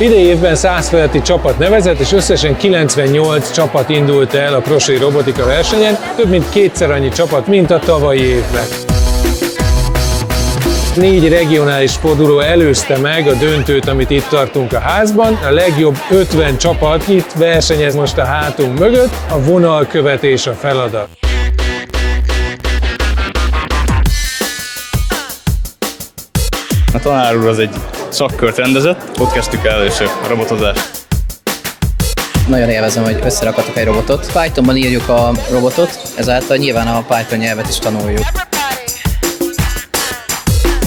Idei évben 100 feletti csapat nevezett, és összesen 98 csapat indult el a Crochet robotika versenyen, több mint kétszer annyi csapat, mint a tavalyi évben. 4 regionális forduló előzte meg a döntőt, amit itt tartunk a házban. A legjobb 50 csapat itt versenyez most a hátunk mögött, a vonalkövetés a feladat. A tanár úr az egy szakkört rendezett, ott kezdtük el először a robotozást. Nagyon élvezem, hogy összerakatok egy robotot. Pythonban írjuk a robotot, ezáltal nyilván a Python nyelvet is tanuljuk.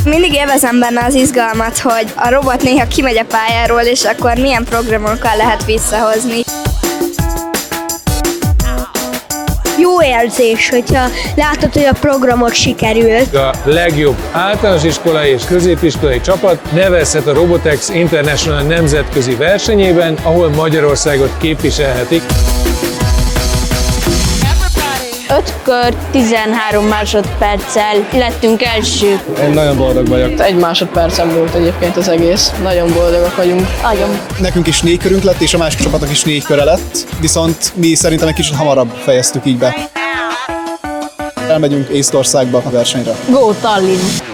Mindig élvezem benne az izgalmat, hogy a robot néha kimegy a pályáról, és akkor milyen programokkal lehet visszahozni. Jó érzés, hogyha látod, hogy a programot sikerült. A legjobb általános iskolai és középiskolai csapat nevezhet a Robotex International nemzetközi versenyében, ahol Magyarországot képviselhetik. 5 kör, 13 másodperccel lettünk elsők. Én nagyon boldog vagyok. Egy másodpercen volt egyébként az egész. Nagyon boldogak vagyunk. Nagyon. Nekünk is 4 körünk lett, és a másik csapatnak is 4 köre lett, viszont mi szerintem egy kicsit hamarabb fejeztük így be. Elmegyünk Észtországba a versenyre. Go Tallinn!